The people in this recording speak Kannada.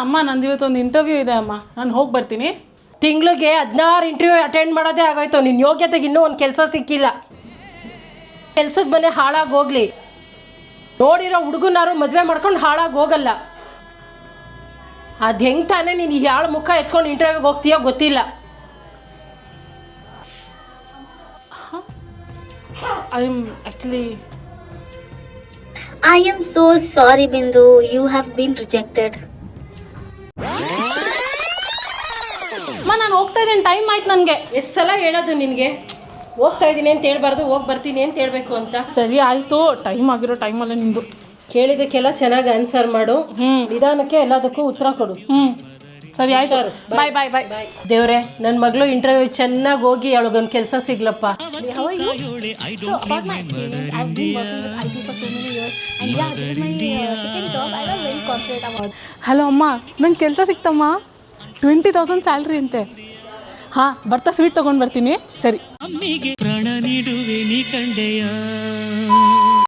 ಅಮ್ಮ ನಂದು ಇವತ್ತೊಂದು ಇಂಟರ್ವ್ಯೂ ಇದೆ ಅಮ್ಮ, ನಾನು ಹೋಗಿ ಬರ್ತೀನಿ. ತಿಂಗಳಿಗೆ 16 ಇಂಟರ್ವ್ಯೂ ಅಟೆಂಡ್ ಮಾಡೋದೇ ಆಗೋಯ್ತು. ನಿನ್ನ ಯೋಗ್ಯತೆಗೆ ಇನ್ನೂ ಒಂದು ಕೆಲಸ ಸಿಕ್ಕಿಲ್ಲ. ಕೆಲಸದ ಮನೆ ಹಾಳಾಗಿ ಹೋಗ್ಲಿ, ನೋಡಿರೋ ಹುಡುಗನಾರು ಮದುವೆ ಮಾಡ್ಕೊಂಡು ಹಾಳಾಗಿ ಹೋಗಲ್ಲ. ಅದು ಹೆಂಗೆ ತಾನೇ ನೀನು ಯಾಳು ಮುಖ ಎತ್ಕೊಂಡು ಇಂಟರ್ವ್ಯೂಗೆ ಹೋಗ್ತೀಯೋ ಗೊತ್ತಿಲ್ಲ. I am so sorry, Bindu. You have been rejected. ಅಮ್ಮ ನಾನು ಹೋಗ್ತಾ ಇದ್ದೀನಿ, ಟೈಮ್ ಆಯ್ತು ನನಗೆ. ಎಷ್ಟು ಸಲ ಹೇಳೋದು ನಿನಗೆ, ಹೋಗ್ತಾ ಇದ್ದೀನಿ ಅಂತ ಹೇಳ್ಬಾರ್ದು, ಹೋಗಿ ಬರ್ತೀನಿ ಅಂತ ಹೇಳ್ಬೇಕು ಅಂತ. ಸರಿ ಆಯಿತು, ಟೈಮ್ ಆಗಿರೋ ಟೈಮಲ್ಲೇ ನಿಂದು. ಕೇಳಿದಕ್ಕೆಲ್ಲ ಚೆನ್ನಾಗಿ ಆನ್ಸರ್ ಮಾಡು. ನಿಧಾನಕ್ಕೆ ಎಲ್ಲದಕ್ಕೂ ಉತ್ತರ ಕೊಡು. ಸರಿ ಆಯ್ತು, ಬಾಯ್ ಬಾಯ್ ಬಾಯ್. ದೇವ್ರೆ, ನನ್ನ ಮಗಳು ಇಂಟರ್ವ್ಯೂ ಚೆನ್ನಾಗಿ ಹೋಗಿ ಅವಳಿಗೊಂದು ಕೆಲಸ ಸಿಗ್ಲಪ್ಪ. ಹಲೋ ಅಮ್ಮ, ನಂಗೆ ಕೆಲಸ ಸಿಕ್ತಮ್ಮ, 20,000 ಸ್ಯಾಲ್ರಿ ಅಂತೆ. ಹಾಂ, ಬರ್ತಾ ಸ್ವೀಟ್ ತೊಗೊಂಡು ಬರ್ತೀನಿ. ಸರಿ.